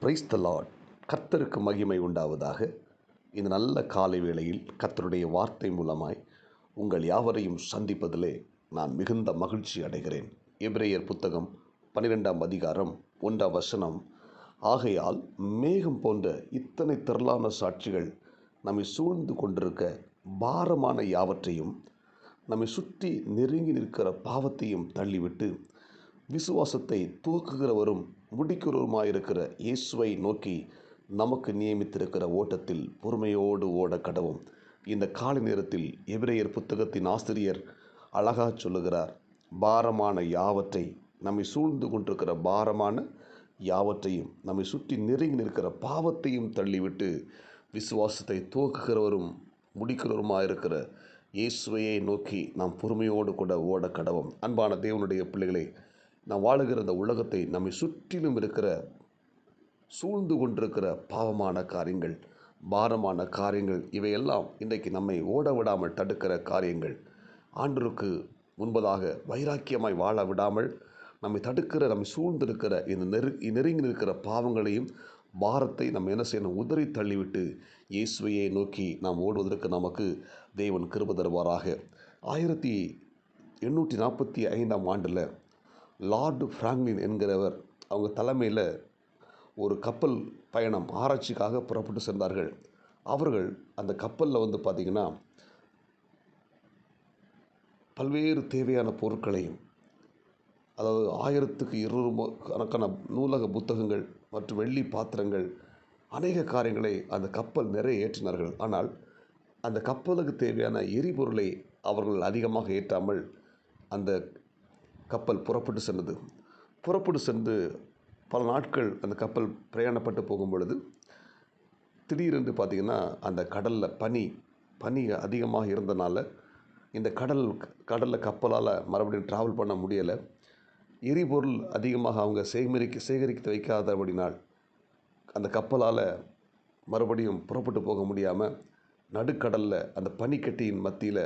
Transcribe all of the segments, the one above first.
Praise the Lord. கர்த்தருக்கு மகிமை உண்டாவதாக. இந்த நல்ல காலை வேளையில் கர்த்தருடைய வார்த்தை மூலமாய் உங்கள் யாவரையும் சந்திப்பதிலே நான் மிகுந்த மகிழ்ச்சி அடைகிறேன். எபிரேயர் புத்தகம் 12ஆம் அதிகாரம் 1ஆம் வசனம், ஆகையால் மேகம் போன்ற இத்தனை திரளான சாட்சிகள் நம்மை சூழ்ந்து கொண்டிருக்க பாரமான யாவற்றையும் நம்மை சுற்றி நெருங்கி நிற்கிற பாவத்தையும் தள்ளிவிட்டு விசுவாசத்தை துவக்குகிறவரும் முடிக்கிறவருமாயிருக்கிற இயேசுவை நோக்கி நமக்கு நியமித்திருக்கிற ஓட்டத்தில் பொறுமையோடு ஓட கடவும். இந்த காலை நேரத்தில் எபிரேயர் புத்தகத்தின் ஆசிரியர் அழகா சொல்லுகிறார், பாரமான யாவற்றை, நம்மை சூழ்ந்து கொண்டிருக்கிற பாரமான யாவற்றையும் நம்மை சுற்றி நெருங்கி நிற்கிற பாவத்தையும் தள்ளிவிட்டு விசுவாசத்தை துவக்குகிறவரும் முடிக்கிறவருமாயிருக்கிற இயேசுவையை நோக்கி நாம் பொறுமையோடு கூட ஓட கடவும். அன்பான தேவனுடைய பிள்ளைகளே, நாம் வாழுகிற இந்த உலகத்தை நம்மை சுற்றிலும் இருக்கிற சூழ்ந்து கொண்டிருக்கிற பாவமான காரியங்கள், பாரமான காரியங்கள், இவையெல்லாம் இன்றைக்கு நம்மை ஓட விடாமல் தடுக்கிற காரியங்கள். ஆண்டவருக்கு முன்பதாக வைராக்கியமாய் வாழ விடாமல் நம்மை தடுக்கிற, நம்மை சூழ்ந்திருக்கிற இந்த நெருங்கி நிற்கிற பாவங்களையும் பாரத்தை நம்ம என்ன செய்யணும்? உதறி தள்ளிவிட்டு இயேசுவையை நோக்கி நாம் ஓடுவதற்கு நமக்கு தேவன் கிருபை தருவாராக. 1845ஆம் ஆண்டில் லார்டு ஃப்ராங்க்லின் என்கிறவர் அவங்க தலைமையில் ஒரு கப்பல் பயணம் ஆராய்ச்சிக்காக புறப்பட்டு சென்றார்கள். அவர்கள் அந்த கப்பலில் பார்த்திங்கன்னா பல்வேறு தேவையான பொருட்களையும், அதாவது 1200 கணக்கான நூலக புத்தகங்கள் மற்றும் வெள்ளி பாத்திரங்கள், அநேக காரியங்களை அந்த கப்பல் நிறைய ஏற்றினார்கள். ஆனால் அந்த கப்பலுக்கு தேவையான எரிபொருளை அவர்கள் அதிகமாக ஏற்றாமல் அந்த கப்பல் புறப்பட்டு சென்று பல நாட்கள் அந்த கப்பல் பிரயாணப்பட்டு போகும் பொழுது திடீரென்று பார்த்திங்கன்னா அந்த கடலில் பனி அதிகமாக இருந்தனால இந்த கடலில் கப்பலால் மறுபடியும் ட்ராவல் பண்ண முடியலை. எரிபொருள் அதிகமாக அவங்க சேகரித்து வைக்காதபடினால் அந்த கப்பலால் மறுபடியும் புறப்பட்டு போக முடியாமல் நடுக்கடலில் அந்த பனிக்கட்டியின் மத்தியில்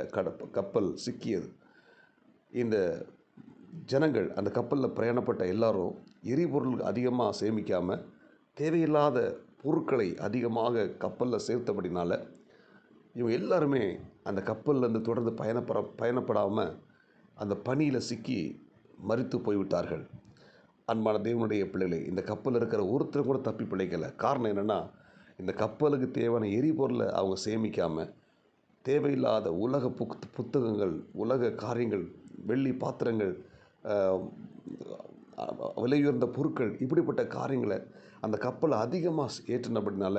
கப்பல் சிக்கியது. இந்த ஜனங்கள், அந்த கப்பலில் பிரயாணப்பட்ட எல்லாரும் எரிபொருள் அதிகமாக சேமிக்காமல் தேவையில்லாத பொருட்களை அதிகமாக கப்பலில் சேர்த்தபடினால இவங்க எல்லாருமே அந்த கப்பல்லேருந்து தொடர்ந்து பயணப்படாமல் அந்த பனியில் சிக்கி மரித்து போய்விட்டார்கள். அன்பான தேவனுடைய பிள்ளைகளே, இந்த கப்பலில் இருக்கிற ஒருத்தர் கூட தப்பி பிழைக்கலை. காரணம் என்னென்னா, இந்த கப்பலுக்கு தேவையான எரிபொருளை அவங்க சேமிக்காமல் தேவையில்லாத உலக புத்தகங்கள், உலக காரியங்கள், வெள்ளி பாத்திரங்கள், விலையுயர்ந்த பொருட்கள், இப்படிப்பட்ட காரியங்களை அந்த கப்பலை அதிகமாக ஏற்றினபடினால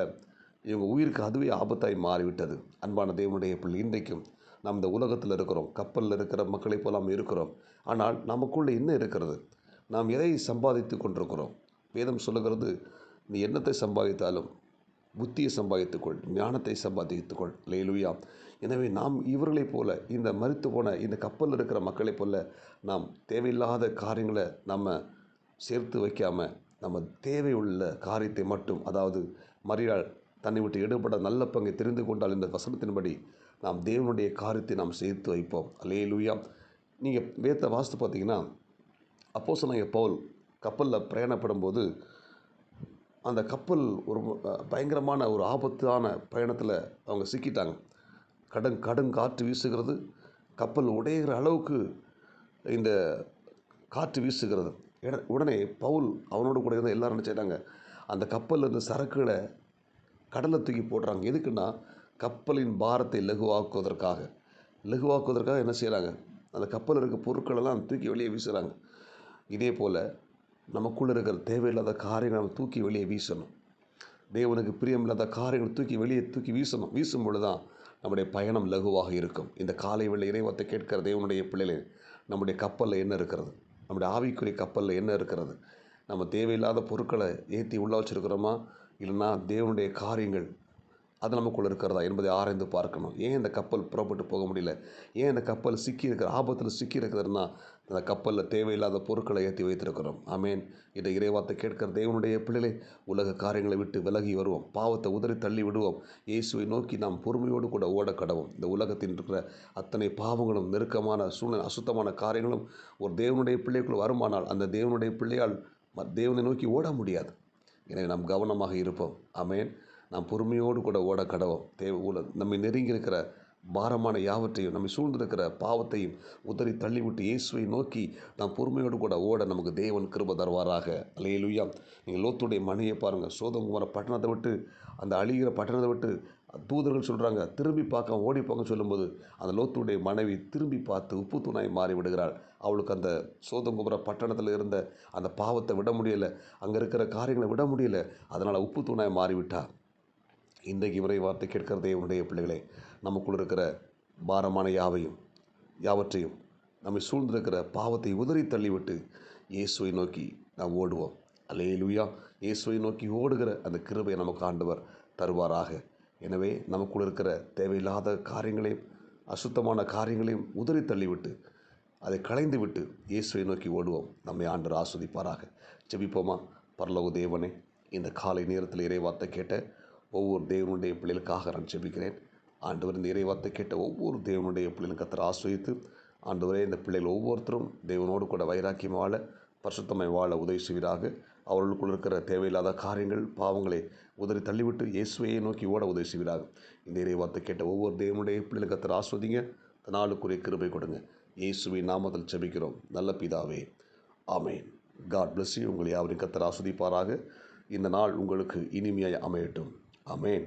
இவங்க உயிருக்கு அதுவே ஆபத்தாய் மாறிவிட்டது. அன்பான தேவனுடைய பிள்ளை, இன்றைக்கும் நாம் இந்த உலகத்தில் இருக்கிறோம், கப்பலில் இருக்கிற மக்களைப் போல நாம் இருக்கிறோம். ஆனால் நமக்குள்ளே என்ன இருக்கிறது? நாம் எதை சம்பாதித்து கொண்டிருக்கிறோம்? வேதம் சொல்லுகிறது, நீ என்னத்தை சம்பாதித்தாலும் புத்தியை சம்பாதித்துக்கொள், ஞானத்தை சம்பாதித்துக்கொள். அல்லேலூயா. எனவே நாம் இவர்களைப் போல, இந்த மரித்து போன இந்த கப்பலில் இருக்கிற மக்களைப் போல நாம் தேவையில்லாத காரியங்களை நம்ம சேர்த்து வைக்காமல் நம்ம தேவையுள்ள காரியத்தை மட்டும், அதாவது மரியாள் தன்னை விட்டு எடுபட நல்ல பங்கை தெரிந்து கொண்டால் இந்த வசனத்தின்படி நாம் தேவனுடைய காரியத்தை நாம் சேர்த்து வைப்போம். அல்லேலூயா. நீங்கள் வேதத்தை வாசித்து பார்த்தீங்கன்னா, அப்போஸ்தலனாகிய பவுல் கப்பலில் பிரயாணப்படும்போது அந்த கப்பல் ஒரு பயங்கரமான ஒரு ஆபத்தான பயணத்தில் அவங்க சிக்கிட்டாங்க. கடுங்காற்று வீசுகிறது, கப்பல் உடைகிற அளவுக்கு இந்த காற்று வீசுகிறது. உடனே பவுல் அவனோடு கூட இருந்த எல்லாரும் என்ன செய்கிறாங்க? அந்த கப்பலில் இருந்த சரக்குகளை கடலில் தூக்கி போடுறாங்க. எதுக்குன்னா, கப்பலின் பாரத்தை லகுவாக்குவதற்காக என்ன செய்கிறாங்க? அந்த கப்பலில் இருக்க பொருட்களெல்லாம் தூக்கி வெளியே வீசுகிறாங்க. இதே போல் நமக்குள்ளே இருக்கிற தேவையில்லாத காரியங்களை நம்ம தூக்கி வெளியே வீசணும். தேவனுக்கு பிரியமில்லாத காரியங்களை தூக்கி வீசணும். வீசும் பொழுது தான் நம்முடைய பயணம் லகுவாக இருக்கும். இந்த காலை வேளை இறைவார்த்தை கேட்கிற தேவனுடைய பிள்ளைகளே, நம்முடைய கப்பலில் என்ன இருக்கிறது? நம்முடைய ஆவிக்குரிய கப்பலில் என்ன இருக்கிறது? நம்ம தேவையில்லாத பொருட்களை ஏற்றி உள்ளே வச்சுருக்கிறோமா, இல்லைன்னா தேவனுடைய காரியங்கள் அது நமக்குள்ளே இருக்கிறதா என்பதை ஆராய்ந்து பார்க்கணும். ஏன் இந்த கப்பல் புறப்பட்டு போக முடியல? ஏன் இந்த கப்பல் ஆபத்தில் சிக்கி இருக்கிறதுனா, அந்த கப்பலில் தேவையில்லாத பொருட்களை ஏற்றி வைத்திருக்கிறோம். ஆமேன். இதை இறைவார்த்தை கேட்கிற தேவனுடைய பிள்ளைகளை, உலக காரியங்களை விட்டு விலகி வருவோம், பாவத்தை உதறி தள்ளி விடுவோம், இயேசுவை நோக்கி நாம் பொறுமையோடு கூட ஓட கடவோம். இந்த உலகத்தில் இருக்கிற அத்தனை பாவங்களும், நெருக்கமான சூழ்நிலை, அசுத்தமான காரியங்களும் ஒரு தேவனுடைய பிள்ளைக்குள் வருமானால் அந்த தேவனுடைய பிள்ளையால் தேவனை நோக்கி ஓட முடியாது. எனவே நாம் கவனமாக இருப்போம். ஆமென். நாம் பொறுமையோடு கூட ஓட கடவோம். நம்மை நெருங்கி இருக்கிற பாரமான யாவற்றையும், நம்மை சூழ்ந்திருக்கிற பாவத்தையும் உதறி தள்ளிவிட்டு இயேசுவை நோக்கி நாம் பொறுமையோடு கூட ஓட நமக்கு தேவன் கிருபை தருவாராக. அல்லேலூயா. நீங்கள் லோத்துடைய மனையை பாருங்கள். சோதோம் குமோரா பட்டணத்தை விட்டு, அந்த அழிகிற பட்டணத்தை விட்டு தூதர்கள் சொல்கிறாங்க திரும்பி பார்க்க ஓடிப்பாங்க சொல்லும்போது, அந்த லோத்துடைய மனைவி திரும்பி பார்த்து உப்பு தூணாய் மாறி விடுகிறாள். அவளுக்கு அந்த சோதோம் குமோரா பட்டணத்தில் இருந்த அந்த பாவத்தை விட முடியலை, அங்கே இருக்கிற காரியங்களை விட முடியலை. அதனால் உப்பு தூணாய் மாறிவிட்டா. இன்றைக்கு இவரை வார்த்தை கேட்கிற தேவனுடைய பிள்ளைகளே, நமக்குள் இருக்கிற பாரமான யாவற்றையும் நம்மை சூழ்ந்திருக்கிற பாவத்தை உதறி தள்ளிவிட்டு இயேசுவை நோக்கி நாம் ஓடுவோம். அல்லேலூயா. இயேசுவை நோக்கி ஓடுகிற அந்த கிருபையை நமக்கு ஆண்டவர் தருவாராக. எனவே நமக்குள் இருக்கிற தேவையில்லாத காரியங்களையும் அசுத்தமான காரியங்களையும் உதறி தள்ளிவிட்டு அதை களைந்து விட்டு இயேசுவை நோக்கி ஓடுவோம். நம்மை ஆண்டவர் ஆஸ்வதிப்பாராக. ஜெபிப்போமா. பரலோக தேவனே, இந்த காலை நேரத்தில் இறைவார்த்தை கேட்ட ஒவ்வொரு தேவனுடைய பிள்ளைகளுக்காக நான் ஜெபிக்கிறேன். ஆண்டவர், இந்த இறைவார்த்தை கேட்ட ஒவ்வொரு தேவனுடைய பிள்ளைகளும் கர்த்தர் ஆஸ்வதித்து, ஆண்டவரே, இந்த பிள்ளைகள் ஒவ்வொருத்தரும் தேவனோடு கூட வைராக்கியம் வாழ, பரிசுத்தமாய் வாழ உதவி செய்வீராக. அவர்களுக்குள் இருக்கிற தேவையில்லாத காரியங்கள், பாவங்களை உதறி தள்ளிவிட்டு இயேசுவையை நோக்கி ஓட உதவி செய்வீராக. இந்த இறைவார்த்தை கேட்ட ஒவ்வொரு தேவனுடைய பிள்ளைகளும் கர்த்தர் ஆஸ்வதிங்க. நாளுக்குரிய கிருபை கொடுங்க. இயேசுவின் நாமத்தில் ஜெபிக்கிறோம் நல்ல பிதாவே. ஆமென். God bless you. உங்களை யாவரையும் கர்த்தர் ஆஸ்வதிப்பாராக. இந்த நாள் உங்களுக்கு இனிமையாய் அமையட்டும். ஆமென்.